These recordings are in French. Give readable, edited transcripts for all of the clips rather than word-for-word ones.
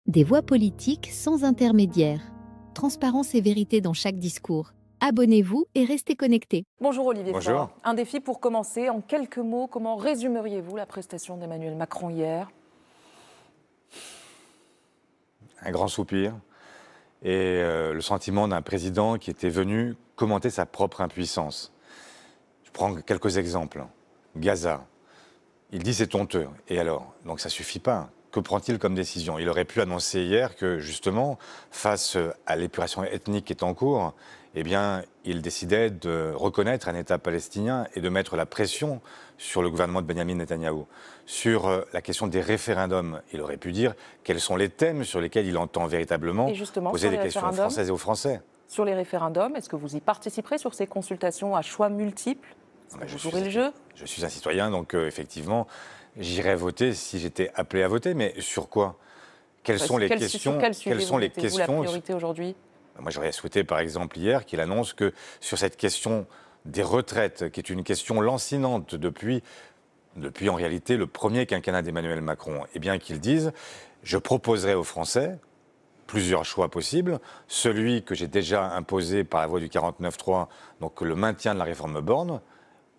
Des voix politiques sans intermédiaire. Transparence et vérité dans chaque discours. Abonnez-vous et restez connectés. Bonjour Olivier Bonjour. Faure. Un défi pour commencer. En quelques mots, comment résumeriez-vous la prestation d'Emmanuel Macron hier ? Un grand soupir et le sentiment d'un président qui était venu commenter sa propre impuissance. Je prends quelques exemples. Gaza, il dit c'est honteux. Et alors ? Donc ça ne suffit pas. Que prend-il comme décision ? Il aurait pu annoncer hier que, justement, face à l'épuration ethnique qui est en cours, eh bien, il décidait de reconnaître un État palestinien et de mettre la pression sur le gouvernement de Benyamin Netanyahou. Sur la question des référendums, il aurait pu dire quels sont les thèmes sur lesquels il entend véritablement poser des questions aux Françaises et aux Français. Sur les référendums, est-ce que vous y participerez sur ces consultations à choix multiples ? Vous jouerez le jeu ? Je suis un citoyen, donc effectivement... J'irais voter si j'étais appelé à voter, mais sur quoi ? Quelles sont les questions ? Quelles sont les questions ? La priorité aujourd'hui ? Moi, j'aurais souhaité, par exemple, hier, qu'il annonce que sur cette question des retraites, qui est une question lancinante depuis en réalité le premier quinquennat d'Emmanuel Macron, eh bien qu'il dise « Je proposerai aux Français plusieurs choix possibles, celui que j'ai déjà imposé par la voie du 49.3, donc le maintien de la réforme Borne,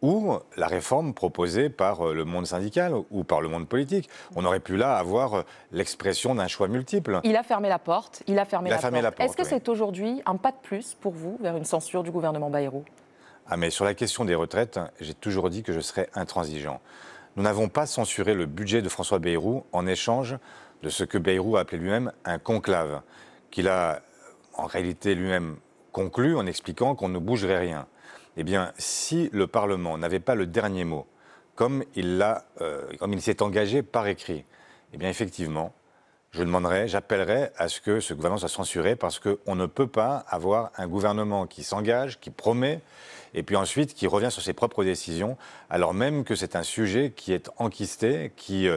ou la réforme proposée par le monde syndical ou par le monde politique. On aurait pu là avoir l'expression d'un choix multiple. Il a fermé la porte. La porte. Est-ce que c'est aujourd'hui un pas de plus pour vous vers une censure du gouvernement Bayrou ? Mais sur la question des retraites, j'ai toujours dit que je serais intransigeant. Nous n'avons pas censuré le budget de François Bayrou en échange de ce que Bayrou a appelé lui-même un conclave, qu'il a en réalité lui-même conclu en expliquant qu'on ne bougerait rien. Eh bien, si le Parlement n'avait pas le dernier mot, comme il s'est engagé par écrit, eh bien, effectivement, j'appellerais à ce que ce gouvernement soit censuré parce qu'on ne peut pas avoir un gouvernement qui s'engage, qui promet, et puis ensuite qui revient sur ses propres décisions, alors même que c'est un sujet qui est enquisté, qui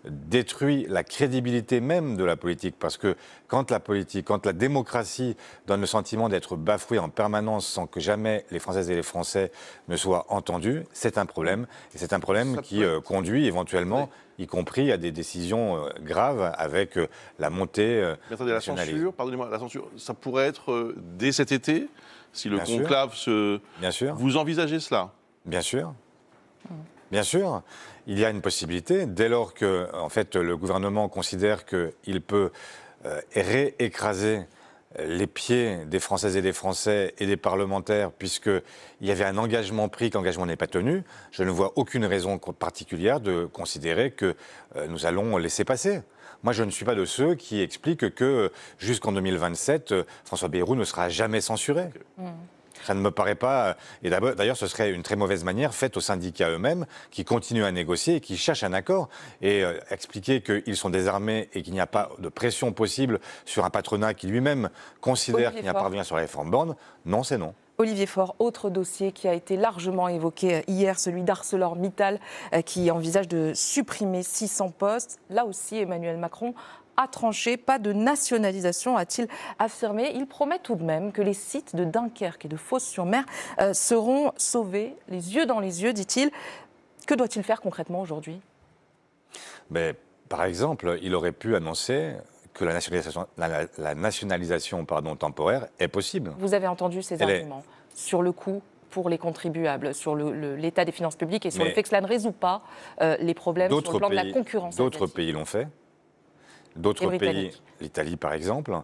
détruit la crédibilité même de la politique. Parce que quand la démocratie donne le sentiment d'être bafouée en permanence sans que jamais les Françaises et les Français ne soient entendus, c'est un problème. Et c'est un problème qui conduit éventuellement, y compris à des décisions graves avec la montée nationaliste. La censure, pardonnez-moi, la censure, ça pourrait être dès cet été, si le conclave se... Bien sûr. Vous envisagez cela ? Bien sûr. Bien sûr. Il y a une possibilité, dès lors que en fait, le gouvernement considère qu'il peut réécraser les pieds des Françaises et des Français et des parlementaires, puisqu'il y avait un engagement pris, que l'engagement n'est pas tenu, je ne vois aucune raison particulière de considérer que nous allons laisser passer. Moi, je ne suis pas de ceux qui expliquent que jusqu'en 2027, François Bayrou ne sera jamais censuré. Ça ne me paraît pas... Et d'ailleurs, ce serait une très mauvaise manière faite aux syndicats eux-mêmes qui continuent à négocier et qui cherchent un accord. Et expliquer qu'ils sont désarmés et qu'il n'y a pas de pression possible sur un patronat qui lui-même considère qu'il n'y a pas à revenir sur la réforme Borne, non, c'est non. Olivier Faure, autre dossier qui a été largement évoqué hier, celui d'ArcelorMittal, qui envisage de supprimer 600 postes. Là aussi, Emmanuel Macron a tranché, pas de nationalisation, a-t-il affirmé. Il promet tout de même que les sites de Dunkerque et de Fos-sur-Mer seront sauvés, les yeux dans les yeux, dit-il. Que doit-il faire concrètement aujourd'hui ? Par exemple, il aurait pu annoncer que la nationalisation temporaire est possible. Vous avez entendu ces arguments sur le coût pour les contribuables, sur l'état des finances publiques et sur le fait que cela ne résout pas les problèmes sur le plan de la concurrence. D'autres pays l'ont fait. D'autres pays, l'Italie par exemple,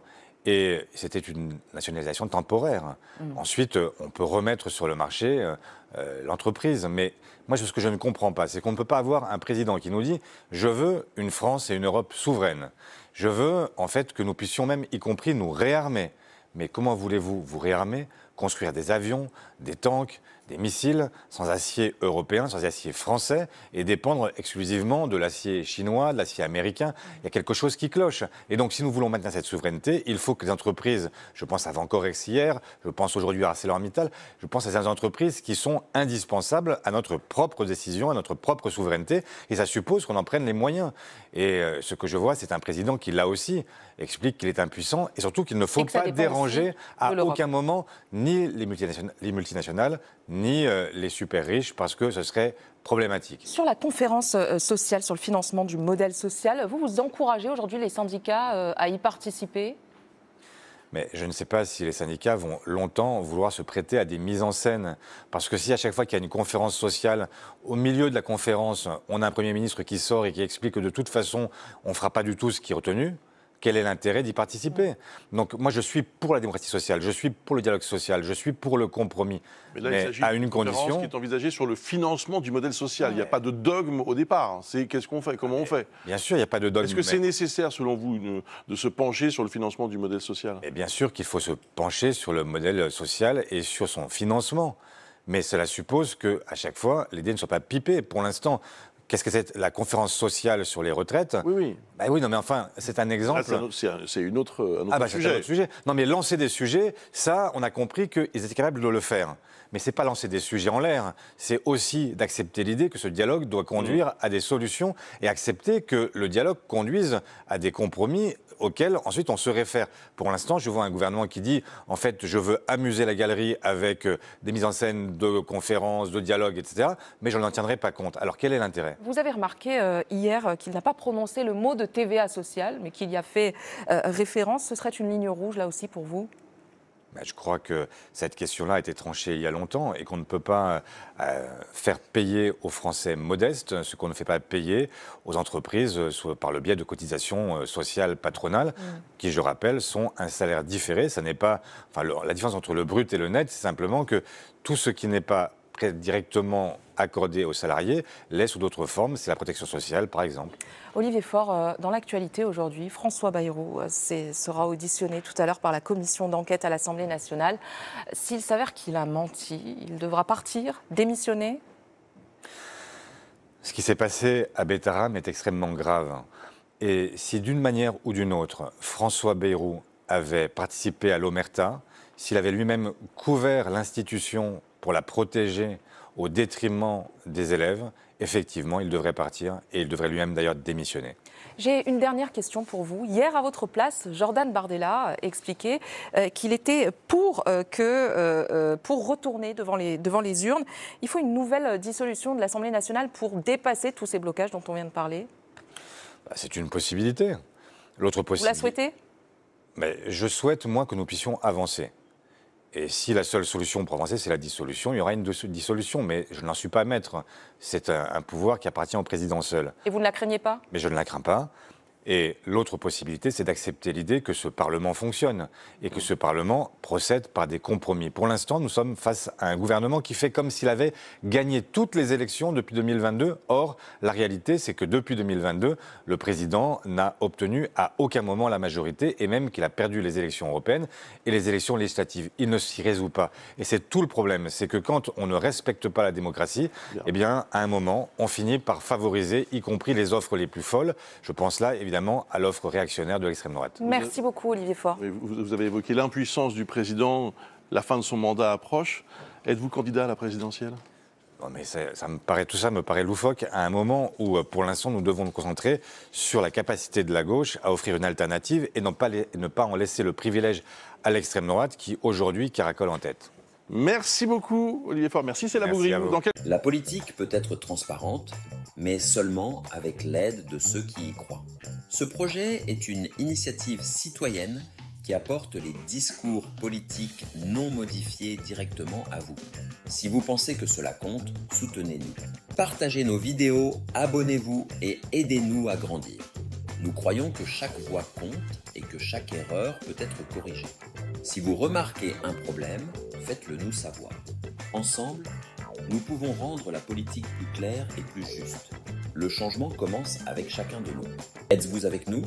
et c'était une nationalisation temporaire. Ensuite, on peut remettre sur le marché l'entreprise. Mais moi, ce que je ne comprends pas, c'est qu'on ne peut pas avoir un président qui nous dit « Je veux une France et une Europe souveraines. Je veux en fait que nous puissions même, y compris, nous réarmer. » Mais comment voulez-vous vous réarmer, construire des avions, des tanks, des missiles, sans acier européen, sans acier français, et dépendre exclusivement de l'acier chinois, de l'acier américain? Il y a quelque chose qui cloche. Et donc, si nous voulons maintenir cette souveraineté, il faut que les entreprises, je pense à Vancorex hier, je pense aujourd'hui à ArcelorMittal, je pense à ces entreprises qui sont indispensables à notre propre décision, à notre propre souveraineté, et ça suppose qu'on en prenne les moyens. Et ce que je vois, c'est un président qui, là aussi, explique qu'il est impuissant, et surtout qu'il ne faut pas déranger à aucun moment ni ni les multinationales, ni les super riches, parce que ce serait problématique. Sur la conférence sociale, sur le financement du modèle social, vous encouragez aujourd'hui les syndicats à y participer ? Mais je ne sais pas si les syndicats vont longtemps vouloir se prêter à des mises en scène. Parce que si à chaque fois qu'il y a une conférence sociale, au milieu de la conférence, on a un Premier ministre qui sort et qui explique que de toute façon, on ne fera pas du tout ce qui est retenu, quel est l'intérêt d'y participer? Donc moi, je suis pour la démocratie sociale, je suis pour le dialogue social, je suis pour le compromis. Mais là, il s'agit à d'une une conférence condition qui est envisagée sur le financement du modèle social. Il n'y a pas de dogme au départ. C'est qu'est-ce qu'on fait, comment on fait. Bien sûr, il n'y a pas de dogme. Est-ce que c'est nécessaire, selon vous, de se pencher sur le financement du modèle social? Et bien sûr qu'il faut se pencher sur le modèle social et sur son financement. Mais cela suppose qu'à chaque fois, les dés ne soient pas pipés. Pour l'instant, qu'est-ce que c'est la conférence sociale sur les retraites? Oui, oui. Bah oui, non, mais enfin, c'est un exemple. C'est un autre C'est un sujet. autre sujet. Non, mais lancer des sujets, ça, on a compris qu'ils étaient capables de le faire. Mais c'est pas lancer des sujets en l'air. C'est aussi d'accepter l'idée que ce dialogue doit conduire à des solutions et accepter que le dialogue conduise à des compromis auxquels ensuite on se réfère. Pour l'instant, je vois un gouvernement qui dit en fait, je veux amuser la galerie avec des mises en scène de conférences, de dialogues, etc. Mais je n'en tiendrai pas compte. Alors quel est l'intérêt? Vous avez remarqué hier qu'il n'a pas prononcé le mot de TVA sociale, mais qu'il y a fait référence. Ce serait une ligne rouge là aussi pour vous? Je crois que cette question-là a été tranchée il y a longtemps et qu'on ne peut pas faire payer aux Français modestes ce qu'on ne fait pas payer aux entreprises par le biais de cotisations sociales patronales, qui, je rappelle, sont un salaire différé. Ça n'est pas, la différence entre le brut et le net, c'est simplement que tout ce qui n'est pas directement accordé aux salariés l'est sous d'autres formes. C'est la protection sociale, par exemple. Olivier Faure, dans l'actualité aujourd'hui, François Bayrou sera auditionné tout à l'heure par la commission d'enquête à l'Assemblée nationale. S'il s'avère qu'il a menti, il devra partir, démissionner? Ce qui s'est passé à Betaram est extrêmement grave. Et si d'une manière ou d'une autre, François Bayrou avait participé à l'omerta, s'il avait lui-même couvert l'institution pour la protéger au détriment des élèves, effectivement, il devrait partir et il devrait lui-même d'ailleurs démissionner. J'ai une dernière question pour vous. Hier, à votre place, Jordan Bardella expliquait qu'il était pour retourner devant les urnes. Il faut une nouvelle dissolution de l'Assemblée nationale pour dépasser tous ces blocages dont on vient de parler. C'est une possibilité. L'autre possibilité. Vous la souhaitez? Je souhaite, moi, que nous puissions avancer. Et si la seule solution pour avancer, c'est la dissolution, il y aura une dissolution. Mais je n'en suis pas maître. C'est un pouvoir qui appartient au président seul. Et vous ne la craignez pas? Mais je ne la crains pas. Et l'autre possibilité, c'est d'accepter l'idée que ce Parlement fonctionne et que ce Parlement procède par des compromis. Pour l'instant, nous sommes face à un gouvernement qui fait comme s'il avait gagné toutes les élections depuis 2022. Or, la réalité, c'est que depuis 2022, le président n'a obtenu à aucun moment la majorité et même qu'il a perdu les élections européennes et les élections législatives. Il ne s'y résout pas. Et c'est tout le problème. C'est que quand on ne respecte pas la démocratie, eh bien, à un moment, on finit par favoriser, y compris les offres les plus folles. Je pense là, évidemment, à l'offre réactionnaire de l'extrême droite. Merci beaucoup, Olivier Faure. Vous avez évoqué l'impuissance du président, la fin de son mandat approche. Êtes-vous candidat à la présidentielle? Non, mais tout ça me paraît loufoque à un moment où, pour l'instant, nous devons nous concentrer sur la capacité de la gauche à offrir une alternative et ne pas en laisser le privilège à l'extrême droite qui, aujourd'hui, caracole en tête. Merci beaucoup, Olivier Faure. Merci, c'est la Bougrie. La politique peut être transparente, mais seulement avec l'aide de ceux qui y croient. Ce projet est une initiative citoyenne qui apporte les discours politiques non modifiés directement à vous. Si vous pensez que cela compte, soutenez-nous. Partagez nos vidéos, abonnez-vous et aidez-nous à grandir. Nous croyons que chaque voix compte et que chaque erreur peut être corrigée. Si vous remarquez un problème, faites-le nous savoir. Ensemble, nous pouvons rendre la politique plus claire et plus juste. Le changement commence avec chacun de nous. Êtes-vous avec nous ?